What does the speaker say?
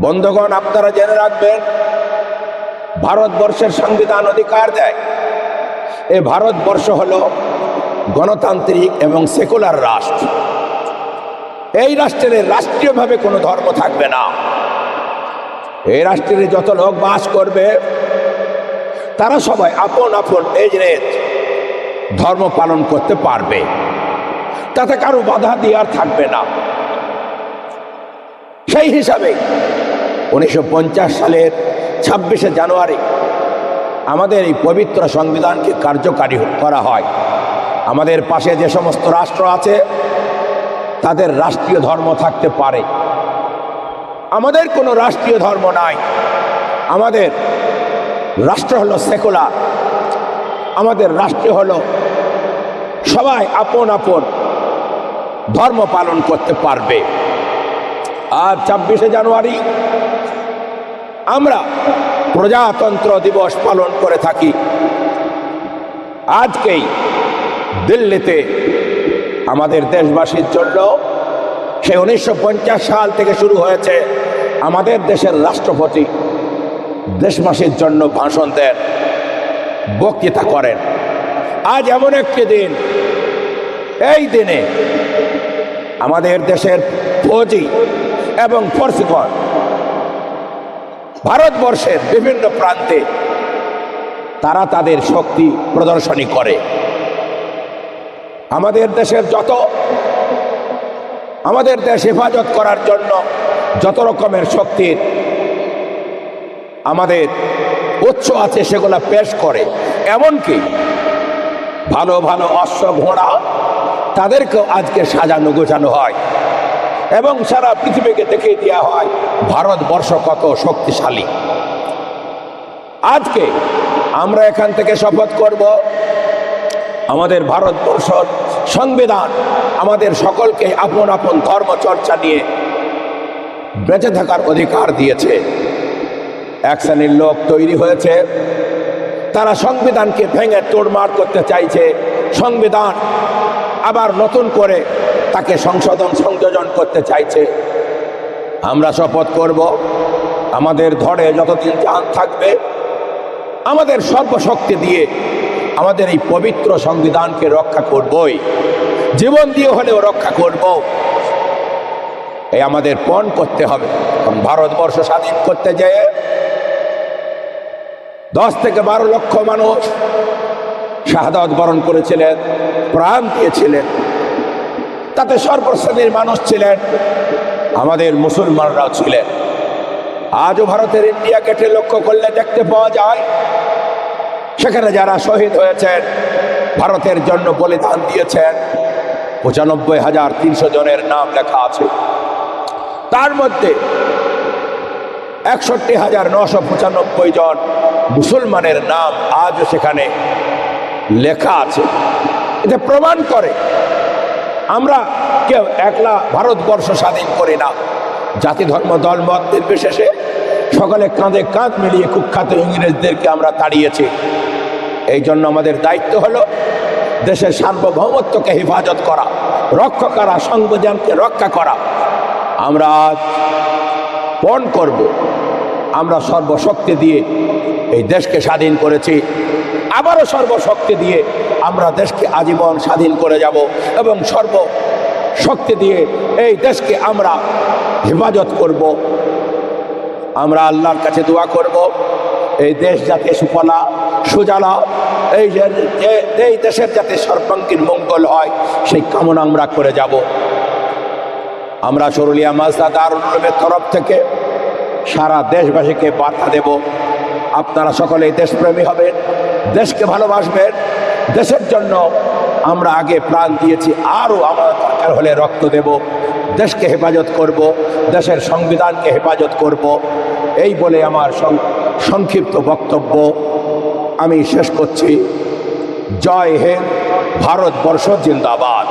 বন্ধুগণ, আপনারা জেনে রাখবেন, ভারতবর্ষের সংবিধান অধিকার দেয় এই ভারতবর্ষ হলো গণতান্ত্রিক এবং সেকুলার রাষ্ট্র। এই রাষ্ট্রের রাষ্ট্রীয়ভাবে কোনো ধর্ম থাকবে না। এই রাষ্ট্রের যত লোক বাস করবে তারা সবাই আপন আপন এজরেজ ধর্ম পালন করতে পারবে, তাতে কারো বাধা দেওয়ার থাকবে না। সেই হিসাবে 1950 সালের 26শে জানুয়ারি আমাদের এই পবিত্র সংবিধানকে কার্যকারী করা হয়। আমাদের পাশে যে সমস্ত রাষ্ট্র আছে তাদের রাষ্ট্রীয় ধর্ম থাকতে পারে, আমাদের কোনো রাষ্ট্রীয় ধর্ম নাই। আমাদের রাষ্ট্র হলো সেকুলার, আমাদের রাষ্ট্র হলো সবাই আপন আপন ধর্ম পালন করতে পারবে। আজ 26শে জানুয়ারি আমরা প্রজাতন্ত্র দিবস পালন করে থাকি। আজকেই দিল্লিতে আমাদের দেশবাসীর জন্য সেই 1950 সাল থেকে শুরু হয়েছে। আমাদের দেশের রাষ্ট্রপতি দেশবাসীর জন্য ভাষণ দেন, বক্তৃতা করেন। আজ এমন একটি দিন, এই দিনে আমাদের দেশের ফৌজি এবং ফোর্সগণ ভারতবর্ষের বিভিন্ন প্রান্তে তারা তাদের শক্তি প্রদর্শনী করে। আমাদের দেশের আমাদের দেশ হেফাজত করার জন্য যত রকমের শক্তির আমাদের উৎস আছে সেগুলো পেশ করে। এমনকি ভালো ভালো অশ্ব ঘোড়া তাদেরকেও আজকে সাজানো গোছানো হয় এবং সারা পৃথিবীকে দেখিয়ে দেওয়া হয় ভারতবর্ষ কত শক্তিশালী। আজকে আমরা এখান থেকে শপথ করব, আমাদের ভারতবর্ষ সংবিধান আমাদের সকলকে আপন আপন ধর্ম চর্চা নিয়ে বেঁচে থাকার অধিকার দিয়েছে। এক শ্রেণীর লোক তৈরি হয়েছে, তারা সংবিধানকে ভেঙে তোড়মাড় করতে চাইছে। সংবিধান আবার নতুন করে তাকে সংযোজন করতে চাইছে। আমরা শপথ করব, আমাদের ধরে যতদিন জান থাকবে আমাদের সর্বশক্তি দিয়ে আমাদের এই পবিত্র সংবিধানকে রক্ষা করবই, জীবন দিয়ে হলেও রক্ষা করব। এই আমাদের পণ করতে হবে। কারণ ভারতবর্ষ স্বাধীন করতে যেয়ে 10 থেকে 12 লক্ষ মানুষ শাহাদাত বরণ করেছিলেন, প্রাণ দিয়েছিলেন। তাতে সর্বশ্রেণীর মানুষ ছিলেন, আমাদের মুসলমানরাও ছিলেন। আজও ভারতের ইন্ডিয়া গেটে লক্ষ্য করলে দেখতে পাওয়া যায় সেখানে যারা শহীদ হয়েছেন, ভারতের জন্য বলিদান দিয়েছেন, 95,300 জনের নাম লেখা আছে। তার মধ্যে 61,995 জন মুসলমানের নাম আজও সেখানে লেখা আছে। এটা প্রমাণ করে আমরা কেউ একলা ভারতবর্ষ স্বাধীন করি না। জাতি ধর্ম দল মত নির্বিশেষে সকলে কাঁধে কাঁধ মিলিয়ে কুখ্যাত ইংরেজদেরকে আমরা তাড়িয়েছি। এই জন্য আমাদের দায়িত্ব হলো দেশের সার্বভৌমত্বকে হেফাজত করা, রক্ষা করা, সংবিধানকে রক্ষা করা। আমরা আজ পণ করব, আমরা সর্বশক্তি দিয়ে এই দেশকে স্বাধীন করেছি, আবারও সর্বশক্তি দিয়ে আমরা দেশকে আজীবন স্বাধীন করে যাব এবং সর্বশক্তি দিয়ে এই দেশকে আমরা হেফাজত করব। আমরা আল্লাহর কাছে দোয়া করব এই দেশ যাতে সুফলা সুজলা, এই দেশের যাতে সর্বাঙ্গীন মঙ্গল হয় সেই কামনা আমরা করে যাব। আমরা সরুলিয়া মাদ্রাসা দারুল উলুমের তরফ থেকে সারা দেশবাসীকে বার্তা দেব, আপনারা সকলেই দেশপ্রেমী হবেন, দেশকে ভালোবাসবেন। দেশের জন্য আমরা আগে প্রাণ দিয়েছি, আরও আমরা দরকার হলে রক্ত দেব। দেশকে হেফাজত করব, দেশের সংবিধানকে হেফাজত করব। এই বলে আমার সংক্ষিপ্ত বক্তব্য আমি শেষ করছি। জয় হিন্দ, ভারতবর্ষ জিন্দাবাদ।